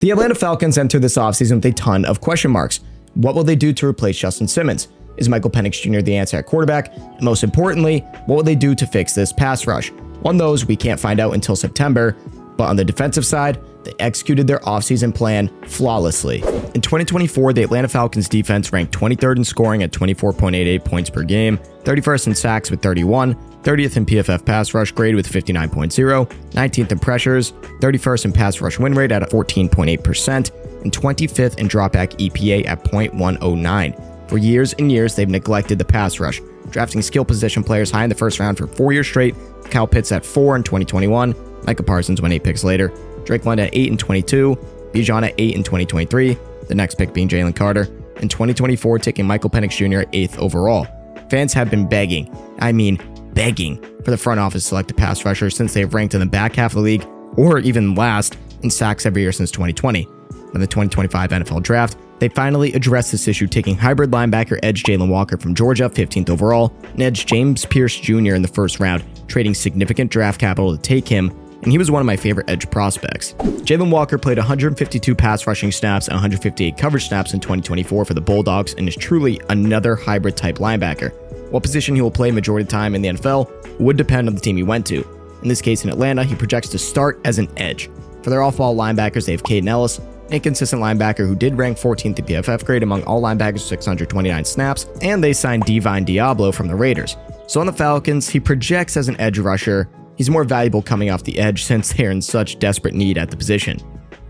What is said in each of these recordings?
The Atlanta Falcons enter this offseason with a ton of question marks. What will they do to replace Justin Simmons? Is Michael Penix Jr. the answer at quarterback? And most importantly, what will they do to fix this pass rush? On those, we can't find out until September, but on the defensive side, they executed their offseason plan flawlessly. In 2024, the Atlanta Falcons defense ranked 23rd in scoring at 24.88 points per game, 31st in sacks with 31, 30th in PFF pass rush grade with 59.0, 19th in pressures, 31st in pass rush win rate at 14.8%, and 25th in dropback EPA at 0.109. For years and years, they've neglected the pass rush, drafting skill position players high in the first round for 4 years straight. Kyle Pitts at 4 in 2021, Micah Parsons went 8 picks later, Drake London at 8 in 22, Bijan at 8 in 2023, the next pick being Jalen Carter, in 2024 taking Michael Penix Jr. at 8th overall. Fans have been begging for the front office to select a pass rusher since they have ranked in the back half of the league or even last in sacks every year since 2020. In the 2025 NFL Draft, they finally addressed this issue, taking hybrid linebacker edge Jalon Walker from Georgia, 15th overall, and edge James Pearce Jr. in the first round, trading significant draft capital to take him, and he was one of my favorite edge prospects. Jalon Walker played 152 pass rushing snaps and 158 coverage snaps in 2024 for the Bulldogs and is truly another hybrid type linebacker. What position he will play majority of the time in the NFL would depend on the team he went to. In this case in Atlanta, he projects to start as an edge. For their off-ball linebackers, they have Caden Ellis, an inconsistent linebacker who did rank 14th in PFF grade among all linebackers with 629 snaps, and they signed Divine Diablo from the Raiders. So on the Falcons, he projects as an edge rusher. He's more valuable coming off the edge since they're in such desperate need at the position.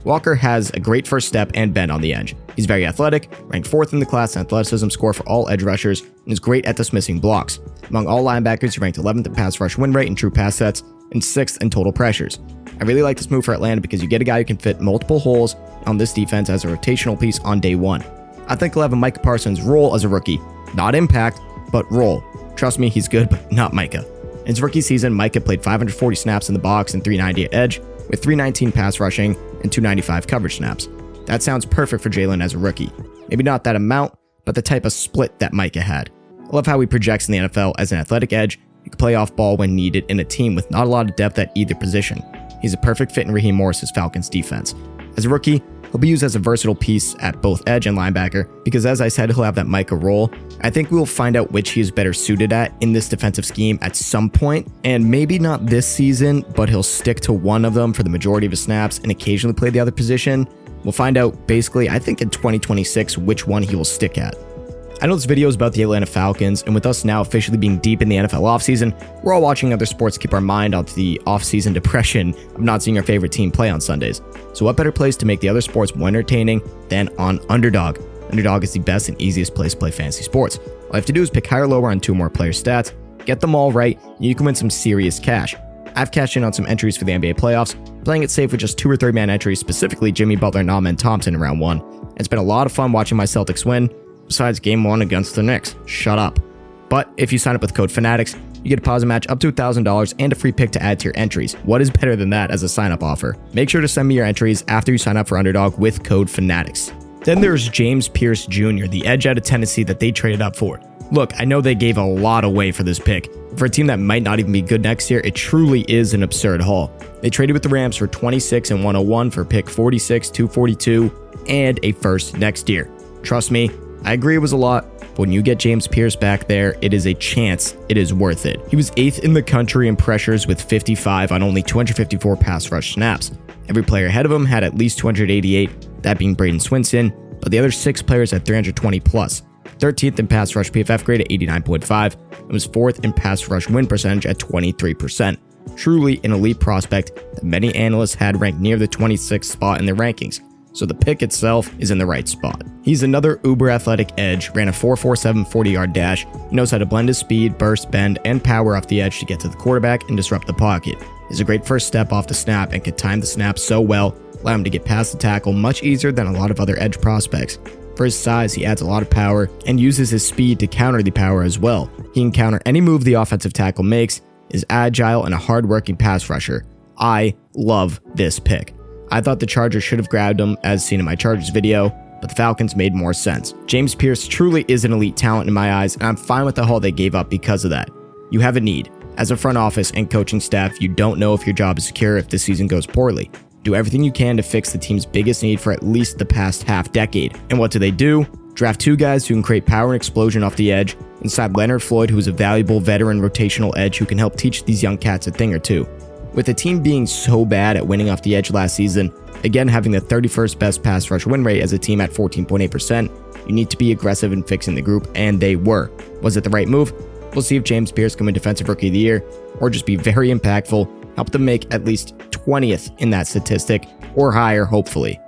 Walker has a great first step and bend on the edge. He's very athletic, ranked 4th in the class in athleticism score for all edge rushers, and is great at dismissing blocks. Among all linebackers, he ranked 11th in pass rush win rate and true pass sets, and 6th in total pressures. I really like this move for Atlanta because you get a guy who can fit multiple holes on this defense as a rotational piece on day one. I think he'll have a Micah Parsons role as a rookie. Not impact, but role. Trust me, he's good, but not Micah. In his rookie season, Micah played 540 snaps in the box and 390 at edge, with 319 pass rushing and 295 coverage snaps. That sounds perfect for Jalon as a rookie. Maybe not that amount, but the type of split that Micah had. I love how he projects in the NFL as an athletic edge who can play off ball when needed in a team with not a lot of depth at either position. He's a perfect fit in Raheem Morris's Falcons defense. As a rookie, he'll be used as a versatile piece at both edge and linebacker because, as I said, he'll have that Micah role. I think we'll find out which he is better suited at in this defensive scheme at some point, and maybe not this season, but he'll stick to one of them for the majority of his snaps and occasionally play the other position. We'll find out basically, I think in 2026, which one he will stick at. I know this video is about the Atlanta Falcons, and with us now officially being deep in the NFL offseason, we're all watching other sports to keep our mind off the offseason depression of not seeing our favorite team play on Sundays. So what better place to make the other sports more entertaining than on Underdog? Underdog is the best and easiest place to play fantasy sports. All you have to do is pick higher or lower on 2 more player stats, get them all right, and you can win some serious cash. I've cashed in on some entries for the NBA playoffs, playing it safe with just 2 or 3 man entries, specifically Jimmy Butler and Ahmed Thompson in round 1. It's been a lot of fun watching my Celtics win, besides game 1 against the Knicks. Shut up. But if you sign up with code Fanatics, you get a deposit match up to $1,000 and a free pick to add to your entries. What is better than that as a sign-up offer? Make sure to send me your entries after you sign up for Underdog with code Fanatics. Then there's James Pearce Jr., the edge out of Tennessee that they traded up for. Look, I know they gave a lot away for this pick. For a team that might not even be good next year, it truly is an absurd haul. They traded with the Rams for 26 and 101 for pick 46, 242, and a first next year. Trust me, I agree it was a lot, but when you get James Pearce back there, it is a chance it is worth it. He was 8th in the country in pressures with 55 on only 254 pass rush snaps. Every player ahead of him had at least 288, that being Braden Swinson, but the other 6 players had 320 plus. 13th in pass rush PFF grade at 89.5, and was 4th in pass rush win percentage at 23%. Truly an elite prospect that many analysts had ranked near the 26th spot in their rankings. So the pick itself is in the right spot. He's another uber athletic edge, ran a 4.47 40-yard dash, he knows how to blend his speed, burst, bend, and power off the edge to get to the quarterback and disrupt the pocket. He's a great first step off the snap and can time the snap so well, allow him to get past the tackle much easier than a lot of other edge prospects. For his size, he adds a lot of power and uses his speed to counter the power as well. He can counter any move the offensive tackle makes, is agile, and a hard-working pass rusher. I love this pick. I thought the Chargers should have grabbed him as seen in my Chargers video, but the Falcons made more sense. James Pearce truly is an elite talent in my eyes, and I'm fine with the haul they gave up because of that. You have a need. As a front office and coaching staff, you don't know if your job is secure if this season goes poorly. Do everything you can to fix the team's biggest need for at least the past half decade. And what do? Draft 2 guys who can create power and explosion off the edge, inside Leonard Floyd, who is a valuable veteran rotational edge who can help teach these young cats a thing or two. With the team being so bad at winning off the edge last season, again having the 31st best pass rush win rate as a team at 14.8%, you need to be aggressive in fixing the group, and they were. Was it the right move? We'll see if James Pearce can win Defensive Rookie of the Year, or just be very impactful, help them make at least 20th in that statistic, or higher hopefully.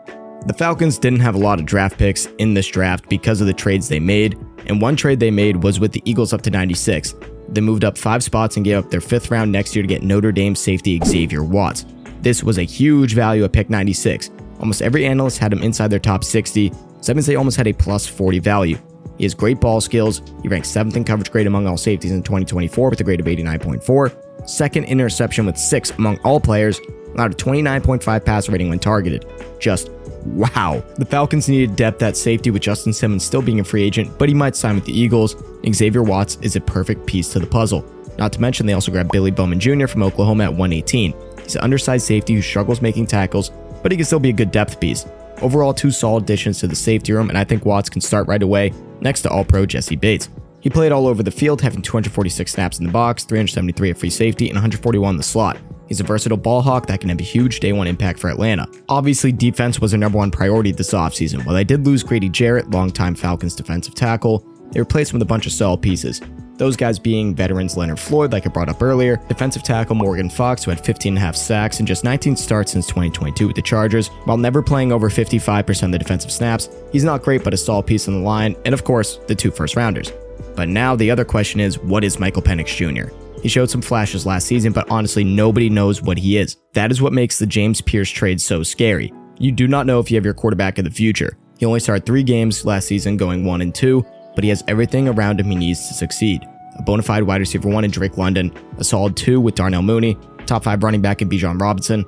The Falcons didn't have a lot of draft picks in this draft because of the trades they made, and one trade they made was with the Eagles up to 96. They moved up 5 spots and gave up their 5th round next year to get Notre Dame safety Xavier Watts. This was a huge value at pick 96. Almost every analyst had him inside their top 60, so that means they almost had a plus 40 value. He has great ball skills. He ranked 7th in coverage grade among all safeties in 2024 with a grade of 89.4, 2nd interception with 6 among all players, allowed a 29.5 passer rating when targeted. Just wow. The Falcons needed depth at safety with Justin Simmons still being a free agent, but he might sign with the Eagles. Xavier Watts is a perfect piece to the puzzle. Not to mention they also grabbed Bowman Jr. from Oklahoma at 118. He's an undersized safety who struggles making tackles, but he can still be a good depth piece. Overall, 2 solid additions to the safety room, and I think Watts can start right away next to All-Pro Jesse Bates. He played all over the field, having 246 snaps in the box, 373 at free safety, and 141 in the slot. He's a versatile ball hawk that can have a huge day 1 impact for Atlanta. Obviously, defense was their number 1 priority this offseason. While they did lose Grady Jarrett, longtime Falcons defensive tackle, they replaced him with a bunch of solid pieces. Those guys being veterans Leonard Floyd, like I brought up earlier, defensive tackle Morgan Fox, who had 15.5 sacks and just 19 starts since 2022 with the Chargers. While never playing over 55% of the defensive snaps, he's not great but a solid piece on the line, and of course, the 2 first-rounders. But now the other question is, what is Michael Penix Jr.? He showed some flashes last season, but honestly, nobody knows what he is. That is what makes the James Pearce trade so scary. You do not know if you have your quarterback of the future. He only started 3 games last season, going 1-2, but he has everything around him he needs to succeed. A bona fide wide receiver 1 in Drake London, a solid 2 with Darnell Mooney, top 5 running back in Bijan Robinson,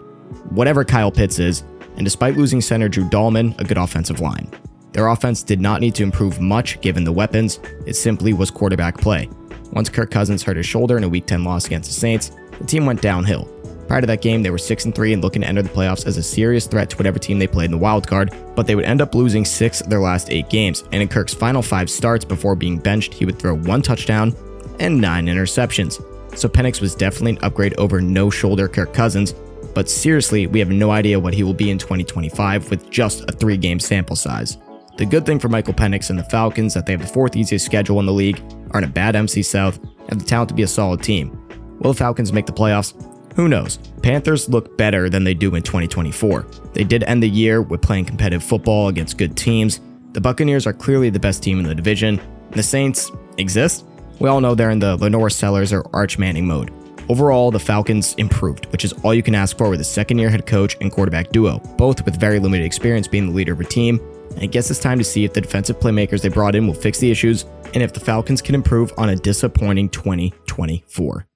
whatever Kyle Pitts is, and despite losing center Drew Dahlman, a good offensive line. Their offense did not need to improve much given the weapons, it simply was quarterback play. Once Kirk Cousins hurt his shoulder in a Week 10 loss against the Saints, the team went downhill. Prior to that game, they were 6-3 and looking to enter the playoffs as a serious threat to whatever team they played in the wild card, but they would end up losing 6 of their last 8 games, and in Kirk's final 5 starts before being benched, he would throw 1 touchdown and 9 interceptions. So Penix was definitely an upgrade over no-shoulder Kirk Cousins, but seriously, we have no idea what he will be in 2025 with just a 3-game sample size. The good thing for Michael Penix and the Falcons is that they have the 4th easiest schedule in the league, are in a bad MC South, and have the talent to be a solid team. Will the Falcons make the playoffs? Who knows? Panthers look better than they do in 2024. They did end the year with playing competitive football against good teams. The Buccaneers are clearly the best team in the division. And the Saints exist? We all know they're in the Lenore Sellers or Arch Manning mode. Overall, the Falcons improved, which is all you can ask for with a second-year head coach and quarterback duo, both with very limited experience being the leader of a team. And I guess it's time to see if the defensive playmakers they brought in will fix the issues and if the Falcons can improve on a disappointing 2024.